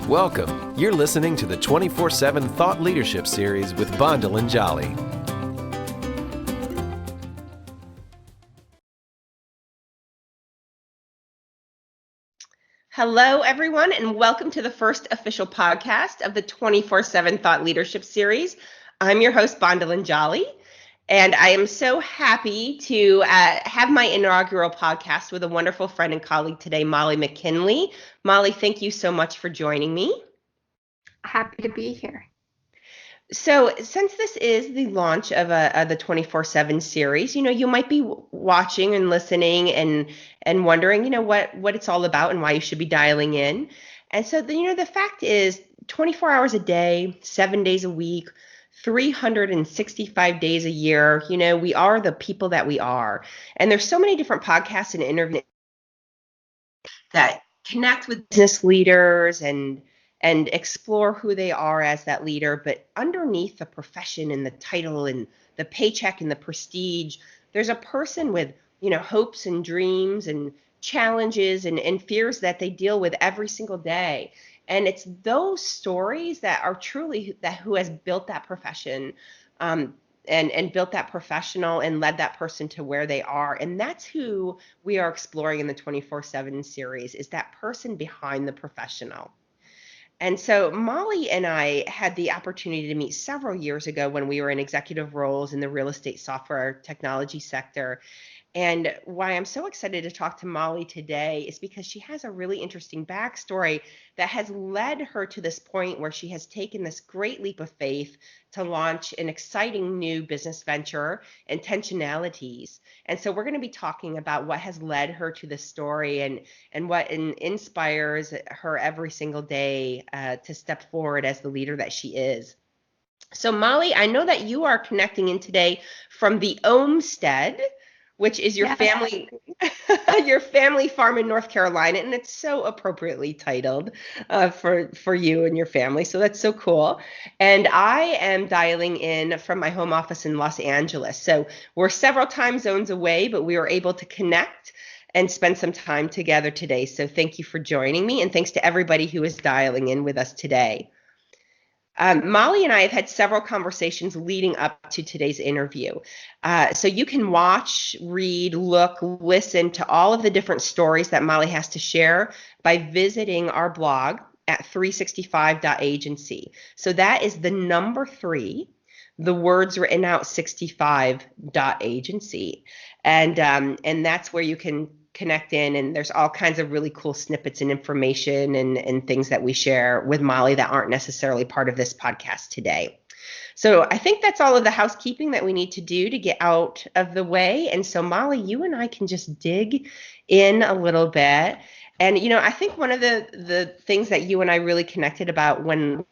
Welcome. You're listening to the 24/7 Thought Leadership Series with Bondal and Jolly. Hello, everyone, and welcome to the first official podcast of the 24/7 Thought Leadership Series. I'm your host, Bondal and Jolly, and I am so happy to have my inaugural podcast with a wonderful friend and colleague today, Molly McKinley. Molly, thank you so much for joining me. Happy to be here. So since this is the launch of the 24/7 series, you might be watching and listening and wondering, what it's all about and why you should be dialing in. And so, the fact is 24 hours a day, 7 days a week, 365 days a year, we are the people that we are. And there's so many different podcasts and interviews that connect with business leaders and explore who they are as that leader. But underneath the profession and the title and the paycheck and the prestige, there's a person with, hopes and dreams and challenges and fears that they deal with every single day. And it's those stories that are truly that who has built that profession, and built that professional and led that person to where they are. And that's who we are exploring in the 24/7 series, is that person behind the professional. And so Molly and I had the opportunity to meet several years ago when we were in executive roles in the real estate software technology sector. And why I'm so excited to talk to Molly today is because she has a really interesting backstory that has led her to this point where she has taken this great leap of faith to launch an exciting new business venture, Intentionalities. And so we're going to be talking about what has led her to this story and what inspires her every single day to step forward as the leader that she is. So Molly, I know that you are connecting in today from the Homestead, which is your family your family farm in North Carolina, and it's so appropriately titled for you and your family. So that's so cool. And I am dialing in from my home office in Los Angeles. So we're several time zones away, but we were able to connect and spend some time together today. So thank you for joining me, and thanks to everybody who is dialing in with us today. Molly and I have had several conversations leading up to today's interview. So you can watch, read, look, listen to all of the different stories that Molly has to share by visiting our blog at 365.agency. So that is the number 3, the words written out 65.agency. And that's where you can connect in, and there's all kinds of really cool snippets and information and things that we share with Molly that aren't necessarily part of this podcast today. So I think that's all of the housekeeping that we need to do to get out of the way. And so Molly, you and I can just dig in a little bit. And, I think one of the things that you and I really connected about when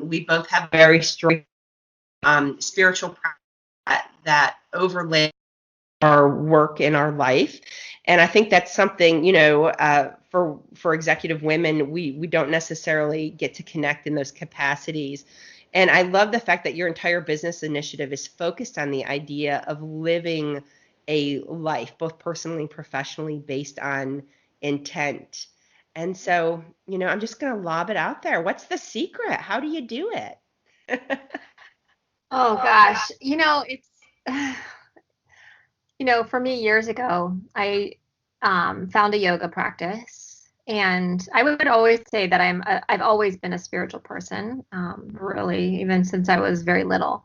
we both have very strong spiritual practice that overlay our work in our life. And I think that's something, for executive women, we don't necessarily get to connect in those capacities. And I love the fact that your entire business initiative is focused on the idea of living a life, both personally and professionally, based on intent. And so, I'm just going to lob it out there. What's the secret? How do you do it? Oh gosh, it's for me years ago, I found a yoga practice, and I would always say that I've always been a spiritual person, really, even since I was very little.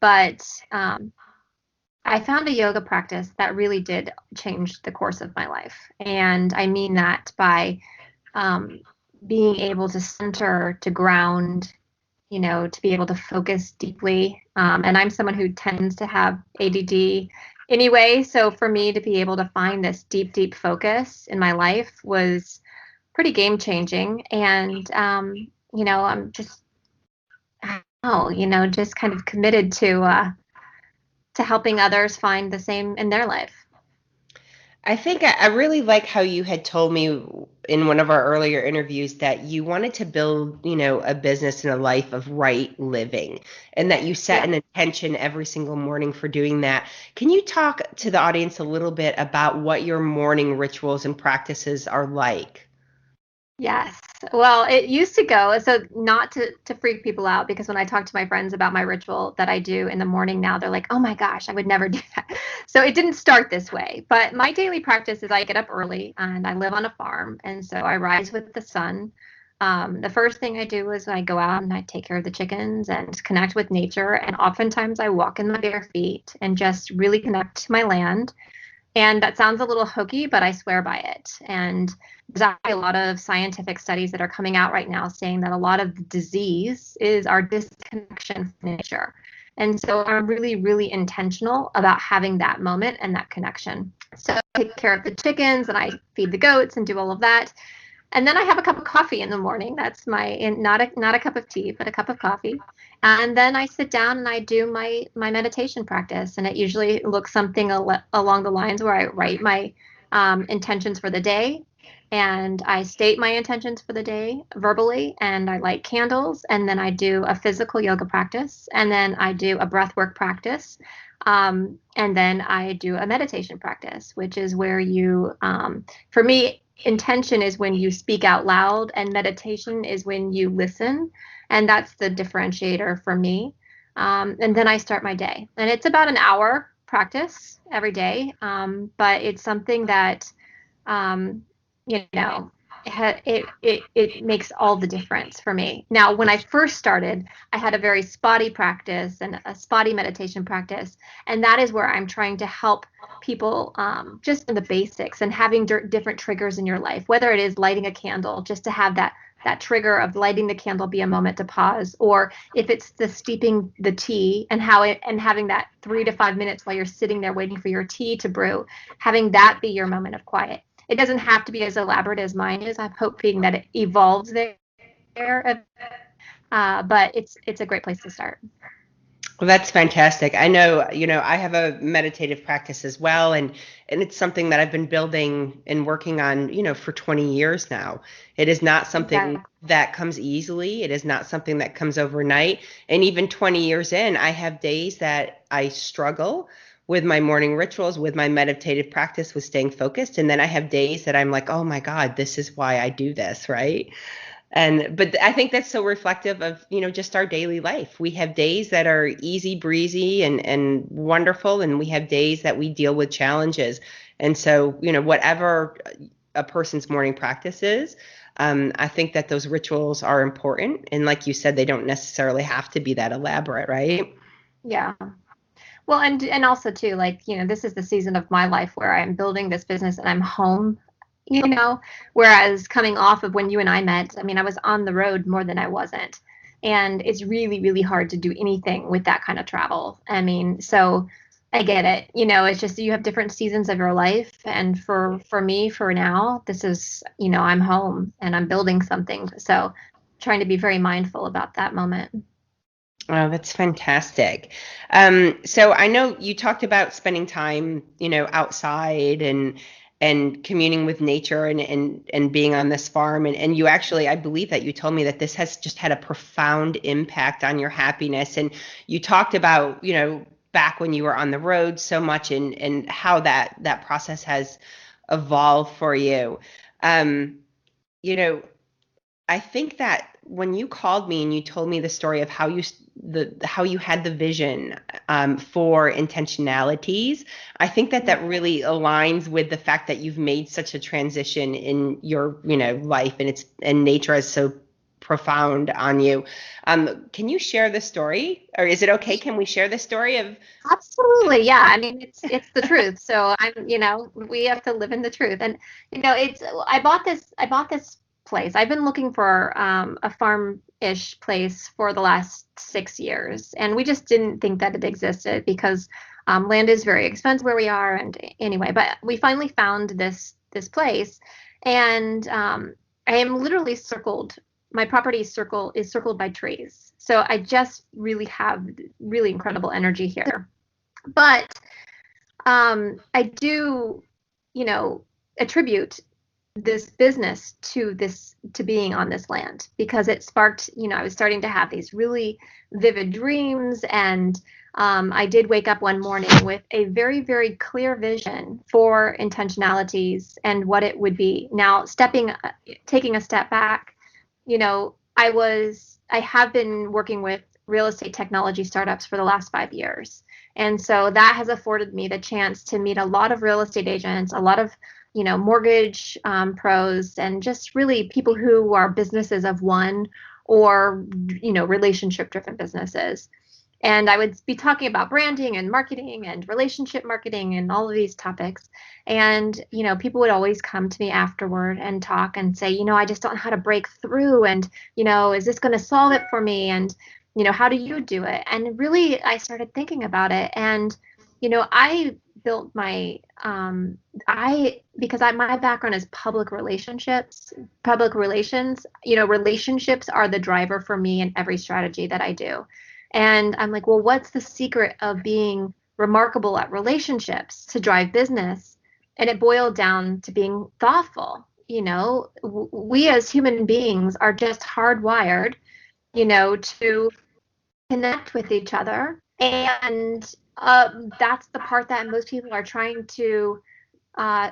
But I found a yoga practice that really did change the course of my life, and I mean that by being able to center, to ground, to be able to focus deeply. And I'm someone who tends to have ADD anyway. So for me to be able to find this deep, deep focus in my life was pretty game changing. And, I'm just, I don't know, just kind of committed to helping others find the same in their life. I think I really like how you had told me in one of our earlier interviews that you wanted to build, a business and a life of right living, and that you set an intention every single morning for doing that. Can you talk to the audience a little bit about what your morning rituals and practices are like? Yes. Well, it used to go, so not to freak people out, because when I talk to my friends about my ritual that I do in the morning now, they're like, "Oh my gosh, I would never do that." So it didn't start this way, but my daily practice is I get up early and I live on a farm, and so I rise with the sun. The first thing I do is I go out and I take care of the chickens and connect with nature, and oftentimes I walk in my bare feet and just really connect to my land. And that sounds a little hokey, but I swear by it. And there's actually a lot of scientific studies that are coming out right now saying that a lot of the disease is our disconnection from nature. And so I'm really, really intentional about having that moment and that connection. So I take care of the chickens and I feed the goats and do all of that. And then I have a cup of coffee in the morning. That's not a cup of tea, but a cup of coffee. And then I sit down and I do my meditation practice. And it usually looks something along the lines where I write my intentions for the day, and I state my intentions for the day verbally, and I light candles, and then I do a physical yoga practice, and then I do a breath work practice. And then I do a meditation practice, which is where for me, intention is when you speak out loud, and meditation is when you listen. And that's the differentiator for me. And then I start my day. And it's about an hour practice every day. But it's something that, um, you know, it makes all the difference for me. Now, when I first started, I had a very spotty practice and a spotty meditation practice, and that is where I'm trying to help people, just in the basics, and having different triggers in your life, whether it is lighting a candle, just to have that trigger of lighting the candle be a moment to pause, or if it's the steeping the tea and having that 3 to 5 minutes while you're sitting there waiting for your tea to brew, having that be your moment of quiet. It doesn't have to be as elaborate as mine is. I'm hoping that it evolves there, but it's a great place to start. Well, that's fantastic. I know, I have a meditative practice as well, and it's something that I've been building and working on, for 20 years now. It is not something that comes easily. It is not something that comes overnight. And even 20 years in, I have days that I struggle with my morning rituals, with my meditative practice, with staying focused. And then I have days that I'm like, oh my God, this is why I do this, right? But I think that's so reflective of, just our daily life. We have days that are easy breezy and wonderful, and we have days that we deal with challenges. And so, whatever a person's morning practice is, I think that those rituals are important. And like you said, they don't necessarily have to be that elaborate, right? Yeah. Well, and also too, like, this is the season of my life where I'm building this business and I'm home, whereas coming off of when you and I met, I mean, I was on the road more than I wasn't. And it's really, really hard to do anything with that kind of travel. I mean, so I get it. It's just you have different seasons of your life. And for me, for now, this is, I'm home and I'm building something. So trying to be very mindful about that moment. Oh, that's fantastic. So I know you talked about spending time, outside and communing with nature and being on this farm. And you actually, I believe that you told me that this has just had a profound impact on your happiness. And you talked about, back when you were on the road so much, and how that process has evolved for you. Um, you know, I think that when you called me and you told me the story of how you had the vision, for intentionalities, I think that really aligns with the fact that you've made such a transition in your life, and nature is so profound on you. Can you share the story, or is it okay? Can we share the story of? Absolutely. Yeah. I mean, it's the truth. So we have to live in the truth. And I bought this place. I've been looking for a farm-ish place for the last 6 years, and we just didn't think that it existed because land is very expensive where we are. And anyway, but we finally found this place, and I am literally circled. My property is circled by trees. So I just really have really incredible energy here. But I do, attribute this business to being on this land, because it sparked, I was starting to have these really vivid dreams, and I did wake up one morning with a very, very clear vision for intentionalities and what it would be. Now, taking a step back, I have been working with real estate technology startups for the last 5 years. And so that has afforded me the chance to meet a lot of real estate agents, a lot of, mortgage pros, and just really people who are businesses of one or, relationship driven businesses. And I would be talking about branding and marketing and relationship marketing and all of these topics. And, people would always come to me afterward and talk and say, I just don't know how to break through. And, is this going to solve it for me? And, how do you do it? And really, I started thinking about it. And, I built because my background is public relations, relationships are the driver for me in every strategy that I do. And I'm like, well, what's the secret of being remarkable at relationships to drive business? And it boiled down to being thoughtful. We as human beings are just hardwired, to connect with each other. And that's the part that most people are trying to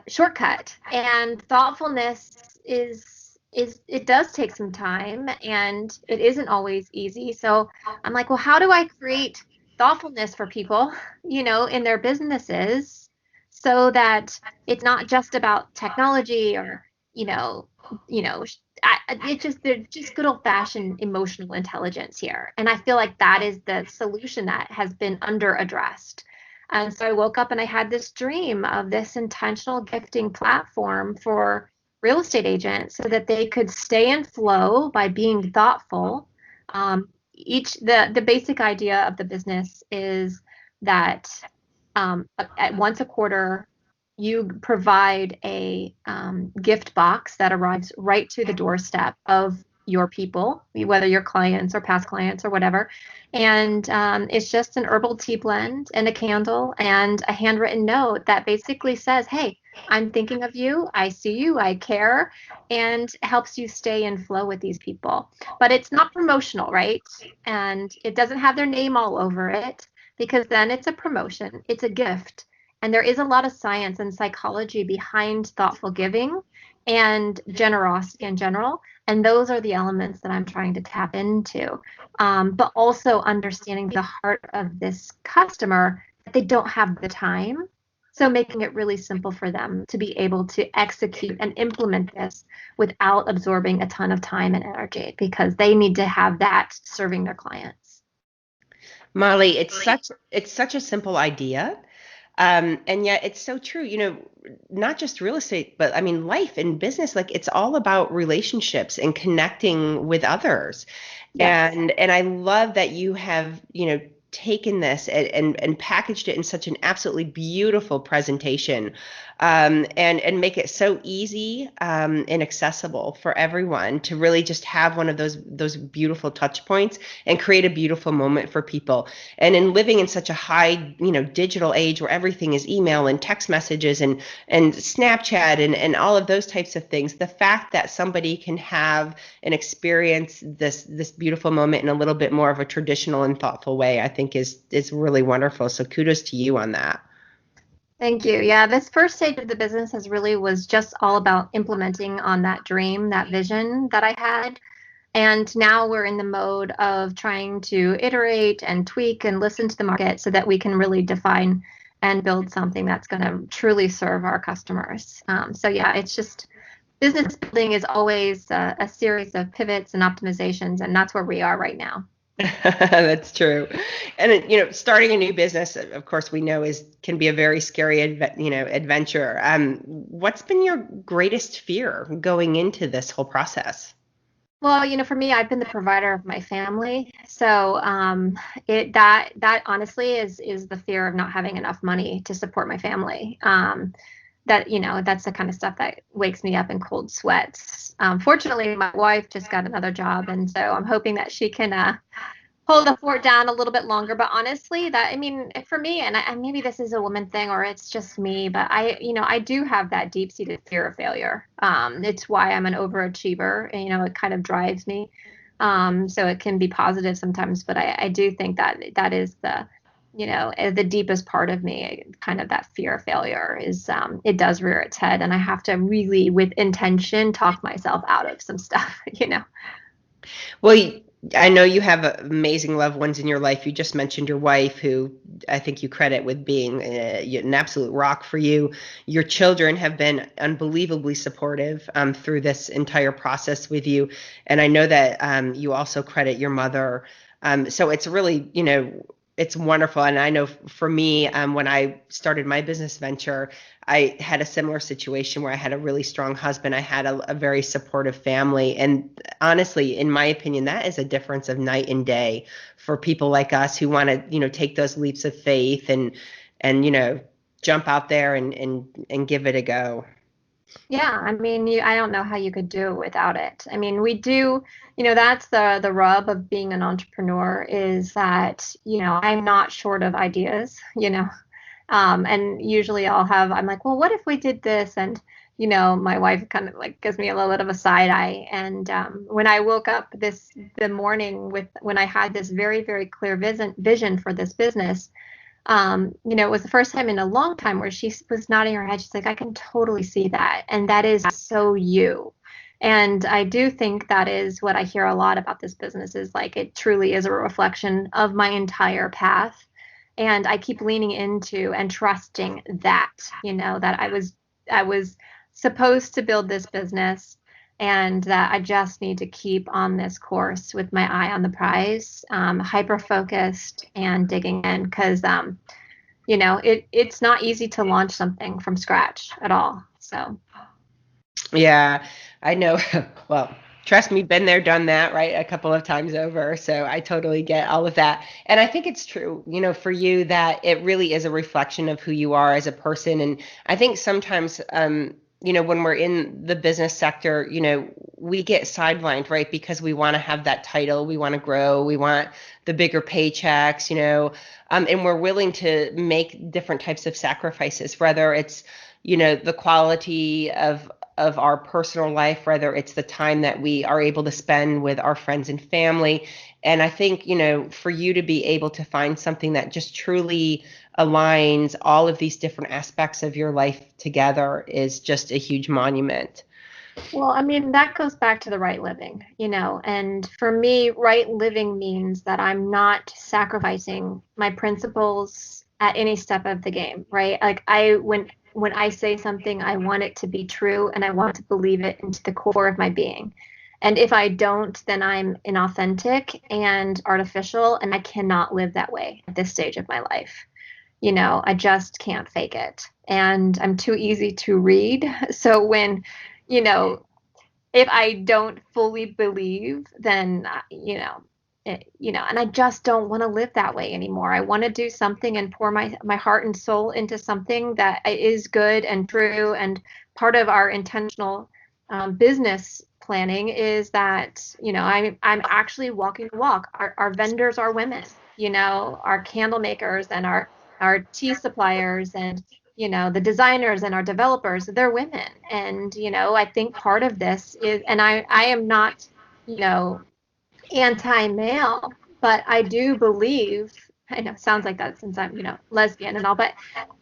shortcut. And thoughtfulness is it does take some time, and it isn't always easy. So I'm like, well, how do I create thoughtfulness for people, in their businesses, so that it's not just about technology or, you know, there's just good old fashioned emotional intelligence here. And I feel like that is the solution that has been under addressed. And so I woke up and I had this dream of this intentional gifting platform for real estate agents so that they could stay in flow by being thoughtful. The basic idea of the business is that at once a quarter, you provide a gift box that arrives right to the doorstep of your people, whether your clients or past clients or whatever. And it's just an herbal tea blend and a candle and a handwritten note that basically says, hey, I'm thinking of you. I see you. I care, and helps you stay in flow with these people. But it's not promotional, right? And it doesn't have their name all over it, because then it's a promotion. It's a gift. And there is a lot of science and psychology behind thoughtful giving and generosity in general. And those are the elements that I'm trying to tap into. But also understanding the heart of this customer, that they don't have the time. So making it really simple for them to be able to execute and implement this without absorbing a ton of time and energy, because they need to have that serving their clients. Molly, it's such a simple idea. And yet it's so true, not just real estate, but I mean, life and business, like it's all about relationships and connecting with others. Yes. And I love that you have, taken this and packaged it in such an absolutely beautiful presentation, and make it so easy, and accessible for everyone to really just have one of those beautiful touch points and create a beautiful moment for people. And in living in such a high, digital age where everything is email and text messages and Snapchat and all of those types of things, the fact that somebody can have and experience this beautiful moment in a little bit more of a traditional and thoughtful way, I think is really wonderful. So kudos to you on that. Thank you. Yeah, this first stage of the business was just all about implementing on that dream, that vision that I had. And now we're in the mode of trying to iterate and tweak and listen to the market so that we can really define and build something that's going to truly serve our customers. So yeah, it's just business building is always a series of pivots and optimizations, and that's where we are right now. That's true. And starting a new business, of course, we know can be a very scary adventure. What's been your greatest fear going into this whole process? Well, for me, I've been the provider of my family. So that honestly is the fear of not having enough money to support my family. That's the kind of stuff that wakes me up in cold sweats. Fortunately, my wife just got another job, and so I'm hoping that she can hold the fort down a little bit longer. But honestly, for me, and maybe this is a woman thing or it's just me, but I do have that deep-seated fear of failure. It's why I'm an overachiever, and it kind of drives me. So it can be positive sometimes, but I do think that is the deepest part of me, kind of that fear of failure is, it does rear its head, and I have to really, with intention, talk myself out of some stuff. Well, I know you have amazing loved ones in your life. You just mentioned your wife, who I think you credit with being an absolute rock for you. Your children have been unbelievably supportive through this entire process with you. And I know that you also credit your mother. So it's really, it's wonderful. And I know for me, when I started my business venture, I had a similar situation where I had a really strong husband. I had a very supportive family. And honestly, in my opinion, that is a difference of night and day for people like us who want to, take those leaps of faith and jump out there and give it a go. Yeah, I mean, I don't know how you could do it without it. I mean, we do, that's the rub of being an entrepreneur, is that, I'm not short of ideas. And usually I'm like, well, what if we did this? And, my wife kind of like gives me a little bit of a side eye. And when I woke up the morning when I had this very, very clear vision for this business, it was the first time in a long time where she was nodding her head. She's like, I can totally see that. And that is so you. And I do think that is what I hear a lot about this business, is like, it truly is a reflection of my entire path. And I keep leaning into and trusting that, that I was supposed to build this business, and that I just need to keep on this course with my eye on the prize, hyper focused and digging in, because it's not easy to launch something from scratch at all. So Yeah, I know. Well, trust me, been there, done that, right? A couple of times over. So I totally get all of that. And I think it's true, for you, that it really is a reflection of who you are as a person. And I think sometimes, when we're in the business sector, we get sidelined, right? Because we want to have that title, we want to grow, we want the bigger paychecks, and we're willing to make different types of sacrifices, whether it's, the quality of our personal life, whether it's the time that we are able to spend with our friends and family. And I think, for you to be able to find something that just truly aligns all of these different aspects of your life together is just a huge monument. well, I mean, that goes back to the right living, and for me, right living means that I'm not sacrificing my principles at any step of the game, right? Like, when I say something, I want it to be true, and I want to believe it into the core of my being. And if I don't, then I'm inauthentic and artificial, and I cannot live that way at this stage of my life. I just can't fake it. And I'm too easy to read. So you know, if I don't fully believe, then, and I just don't want to live that way anymore. I want to do something and pour my heart and soul into something that is good and true. And part of our intentional business planning is that, I'm actually walking the walk. Our vendors are women, our candle makers and our tea suppliers, and the designers and our developers, they're women. And I think part of this is, and I am not you know anti-male, but I do believe, I know it sounds like that since I'm, lesbian and all, but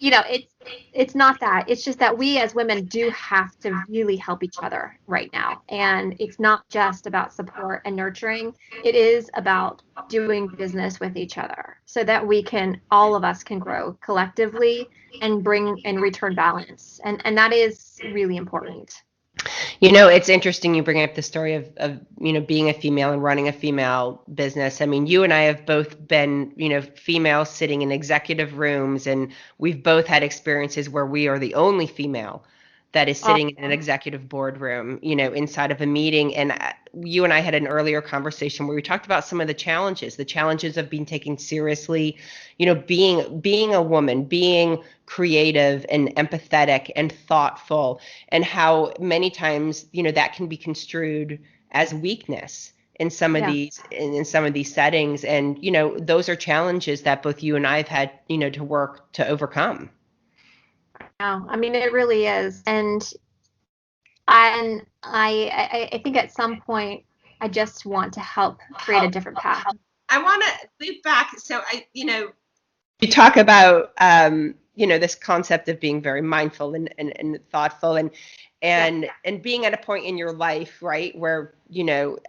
it's not that. It's just that we as women do have to really help each other right now. And it's not just about support and nurturing. It is about doing business with each other so that all of us can grow collectively and bring and return balance. And that is really important. It's interesting you bring up the story of being a female and running a female business. I mean, you and I have both been, females sitting in executive rooms, and we've both had experiences where we are the only female that is sitting in an executive boardroom, inside of a meeting. And you and I had an earlier conversation where we talked about some of the challenges of being taken seriously, being a woman, being creative and empathetic and thoughtful, and how many times, that can be construed as weakness in some of Yeah. these settings. And, those are challenges that both you and I have had, to work to overcome. No, I mean, it really is. And I think at some point I just want to help create a different path. I want to loop back. So You talk about this concept of being very mindful and thoughtful and being at a point in your life, right, where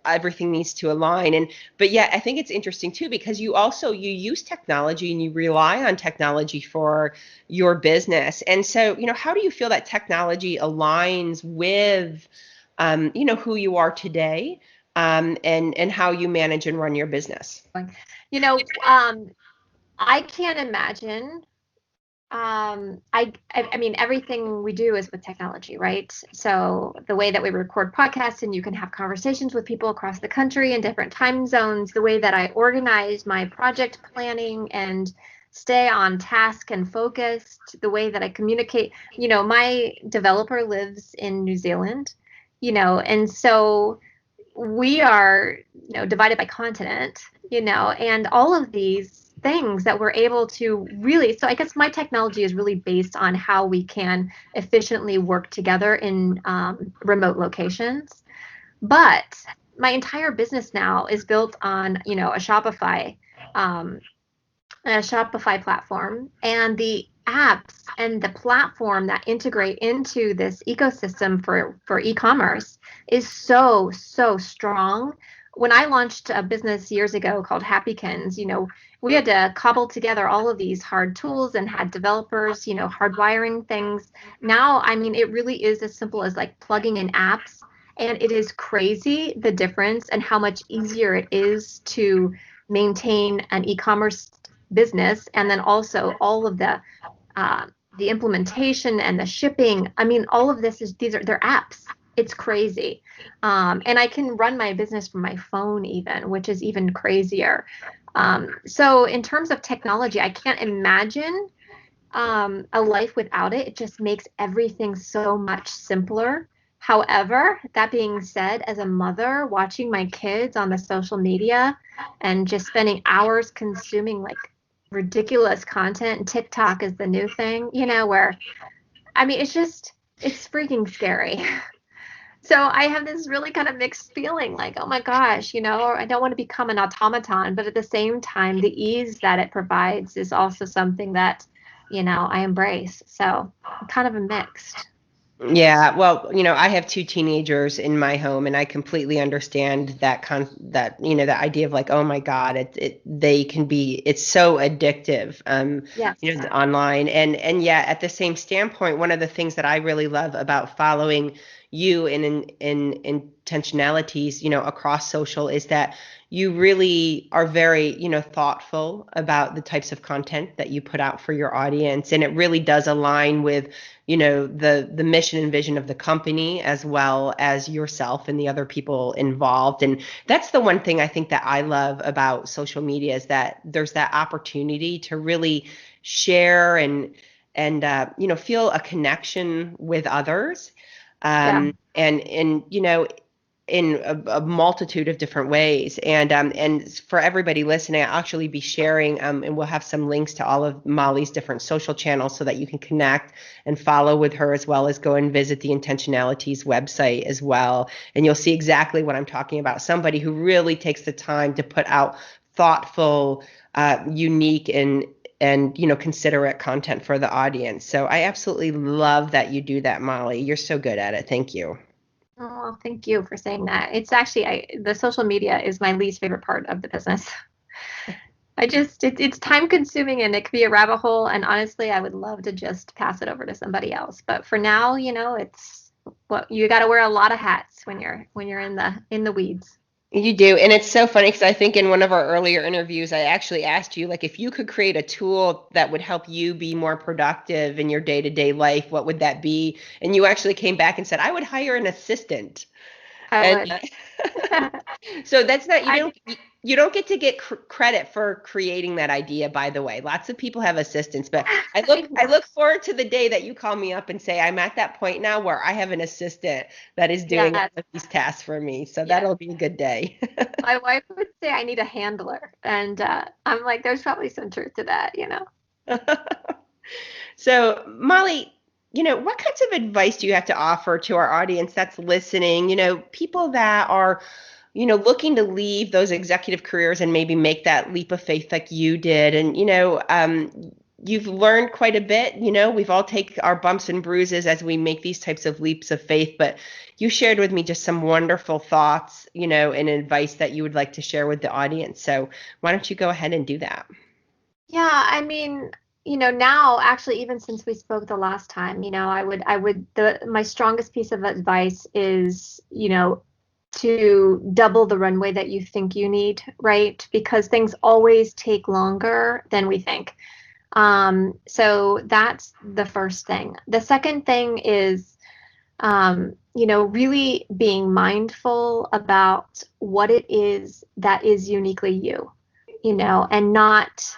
everything needs to align. But yet I think it's interesting too, because you use technology and you rely on technology for your business. And so how do you feel that technology aligns with who you are today, and how you manage and run your business? You know, um, I can't imagine. I mean, everything we do is with technology, right? So the way that we record podcasts and you can have conversations with people across the country in different time zones, the way that I organize my project planning and stay on task and focused, the way that I communicate. My developer lives in New Zealand, and so we are, divided by continent, and all of these things that we're able to really, so I guess my technology is really based on how we can efficiently work together in remote locations. But my entire business now is built on, um, a Shopify platform, and the apps and the platform that integrate into this ecosystem for e-commerce is so strong. When I launched a business years ago called Happykins, we had to cobble together all of these hard tools and had developers, hardwiring things. Now, I mean, it really is as simple as like plugging in apps, and it is crazy the difference and how much easier it is to maintain an e-commerce business, and then also all of the implementation and the shipping. I mean, all of this is they're apps. It's crazy, and I can run my business from my phone even, which is even crazier. So in terms of technology, I can't imagine a life without it. It just makes everything so much simpler. However, that being said, as a mother, watching my kids on the social media and just spending hours consuming like ridiculous content, and TikTok is the new thing, where I mean, it's freaking scary. So I have this really kind of mixed feeling like, oh my gosh, I don't want to become an automaton, but at the same time, the ease that it provides is also something that, I embrace. So I'm kind of a mixed. Yeah, well, I have two teenagers in my home, and I completely understand that idea of like, oh my God, they can be, it's so addictive, Yes. online, and yet at the same standpoint, one of the things that I really love about following you in intentionalities, across social, is that you really are very, thoughtful about the types of content that you put out for your audience, and it really does align with the mission and vision of the company, as well as yourself and the other people involved. And that's the one thing I think that I love about social media, is that there's that opportunity to really share and feel a connection with others, Yeah. and in a multitude of different ways. And for everybody listening, I'll actually be sharing, and we'll have some links to all of Molly's different social channels so that you can connect and follow with her, as well as go and visit the Intentionalities website as well. And you'll see exactly what I'm talking about. Somebody who really takes the time to put out thoughtful, unique, and considerate content for the audience. So I absolutely love that you do that, Molly. You're so good at it. Thank you. Oh, thank you for saying that. It's actually, the social media is my least favorite part of the business. It's time consuming and it could be a rabbit hole. And honestly, I would love to just pass it over to somebody else. But for now, it's what you got to wear a lot of hats when you're in the weeds. You do. And it's so funny because I think in one of our earlier interviews, I actually asked you, like, if you could create a tool that would help you be more productive in your day-to-day life, what would that be? And you actually came back and said, I would hire an assistant. I And would. so that's not, I you don't get to get credit for creating that idea, by the way. Lots of people have assistants, but I look forward to the day that you call me up and say, I'm at that point now where I have an assistant that is doing all Yes, of these tasks for me. So yes. that'll be a good day. My wife would say I need a handler, and I'm like, there's probably some truth to that. So, Molly, what kinds of advice do you have to offer to our audience that's listening? People that are, looking to leave those executive careers and maybe make that leap of faith like you did. And, you've learned quite a bit. We've all take our bumps and bruises as we make these types of leaps of faith, but you shared with me just some wonderful thoughts, and advice that you would like to share with the audience. So why don't you go ahead and do that? Yeah, I mean, now actually, even since we spoke the last time, my strongest piece of advice is, to double the runway that you think you need, right? Because things always take longer than we think. So that's the first thing. The second thing is, really being mindful about what it is that is uniquely you, and not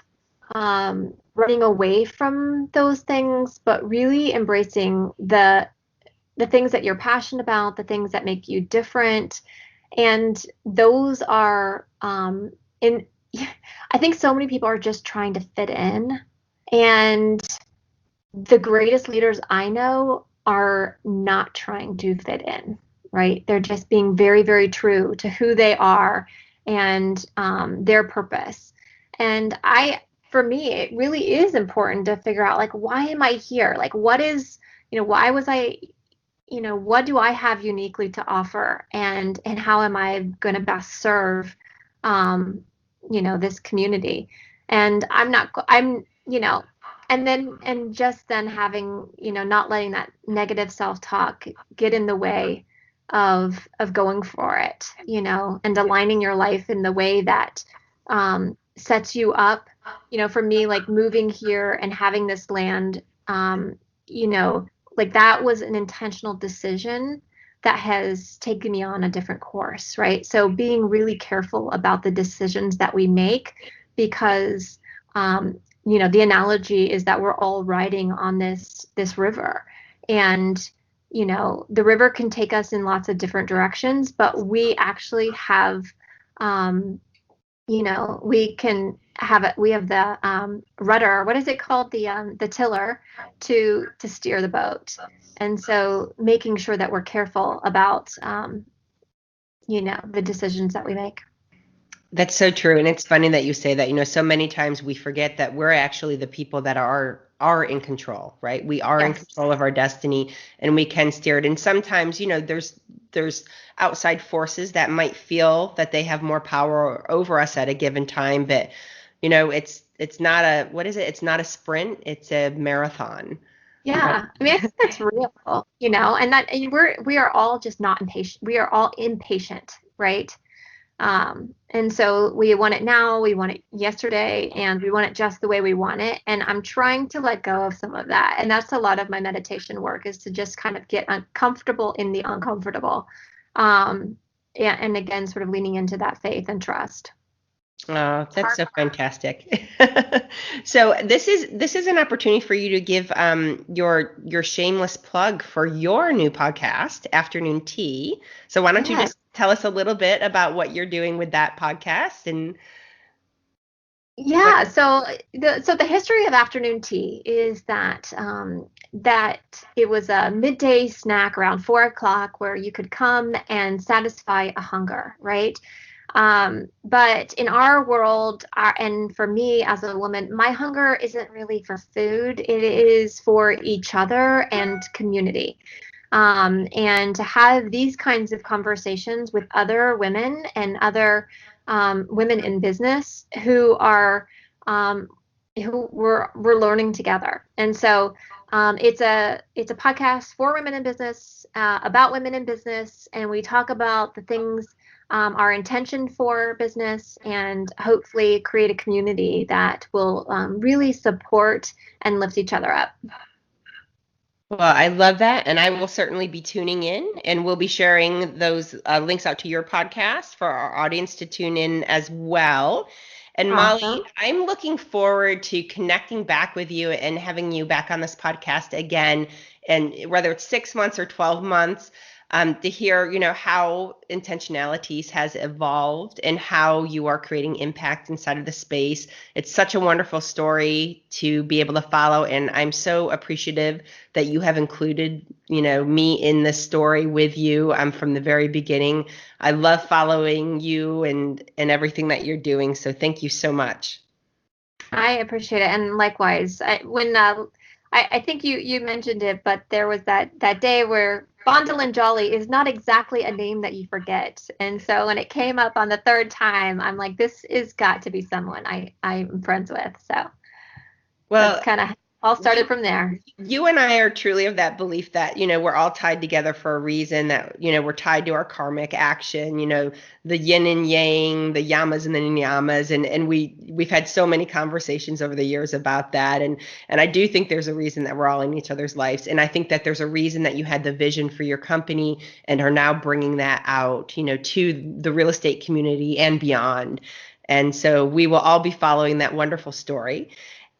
running away from those things, but really embracing the things that you're passionate about, the things that make you different. And those are, in, I think so many people are just trying to fit in. And the greatest leaders I know are not trying to fit in, right? They're just being very, very true to who they are and their purpose. And for me, it really is important to figure out, like, why am I here? Like, what is, why was I, what do I have uniquely to offer? And how am I going to best serve, this community? And and just then having, not letting that negative self-talk get in the way of going for it, and aligning your life in the way that sets you up. For me, like moving here and having this land, like that was an intentional decision that has taken me on a different course, right? So being really careful about the decisions that we make, because the analogy is that we're all riding on this river, and the river can take us in lots of different directions, but we actually have we have the rudder, what is it called, the tiller, to steer the boat. And so making sure that we're careful about the decisions that we make. That's so true. And it's funny that you say that. So many times we forget that we're actually the people that are in control, right? We are in control of our destiny, and we can steer it. And sometimes, there's outside forces that might feel that they have more power over us at a given time, but it's not it's not a sprint, it's a marathon. Yeah, I mean, I think that's real, and we are all just not impatient. We are all impatient, right? And so we want it now, we want it yesterday, and we want it just the way we want it. And I'm trying to let go of some of that. And that's a lot of my meditation work, is to just kind of get uncomfortable in the uncomfortable. And again, sort of leaning into that faith and trust. Oh, that's so fantastic. So this is an opportunity for you to give your shameless plug for your new podcast, Afternoon Tea. So why don't you just tell us a little bit about what you're doing with that podcast? And so the history of Afternoon Tea is that it was a midday snack around 4:00 where you could come and satisfy a hunger, right? But in our world, and for me as a woman, my hunger isn't really for food. It is for each other and community. And to have these kinds of conversations with other women and other women in business who are who we're learning together. And so it's a podcast for women in business, about women in business, and we talk about the things, our intention for business, and hopefully create a community that will really support and lift each other up. Well, I love that, and I will certainly be tuning in, and we'll be sharing those links out to your podcast for our audience to tune in as well. And Awesome. Molly, I'm looking forward to connecting back with you and having you back on this podcast again, and whether it's 6 months or 12 months. to hear, how Intentionalities has evolved and how you are creating impact inside of the space. It's such a wonderful story to be able to follow, and I'm so appreciative that you have included, me in this story with you from the very beginning. I love following you and everything that you're doing, so thank you so much. I appreciate it, and likewise. I think you mentioned it, but there was that day where Bondolin Jolly is not exactly a name that you forget, and so when it came up on the third time, I'm like, this is got to be someone I'm friends with. So that's kind of all started from there. You and I are truly of that belief that, we're all tied together for a reason, that, we're tied to our karmic action, the yin and yang, the yamas and the niyamas. And we've had so many conversations over the years about that. And I do think there's a reason that we're all in each other's lives. And I think that there's a reason that you had the vision for your company and are now bringing that out, to the real estate community and beyond. And so we will all be following that wonderful story.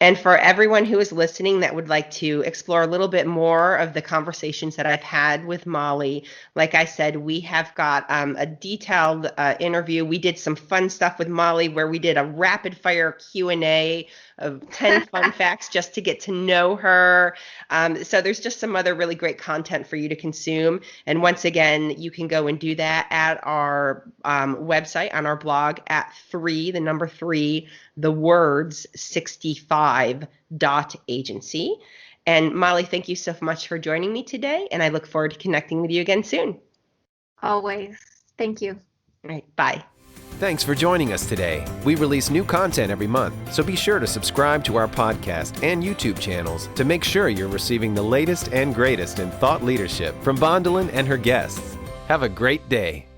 And for everyone who is listening that would like to explore a little bit more of the conversations that I've had with Molly, like I said, we have got a detailed interview. We did some fun stuff with Molly where we did a rapid fire Q&A of 10 fun facts just to get to know her. So there's just some other really great content for you to consume. And once again, you can go and do that at our website, on our blog at 3, the number 3, the words 65.agency. And Molly, thank you so much for joining me today. And I look forward to connecting with you again soon. Always. Thank you. All right. Bye. Thanks for joining us today. We release new content every month, so be sure to subscribe to our podcast and YouTube channels to make sure you're receiving the latest and greatest in thought leadership from Bondolin and her guests. Have a great day.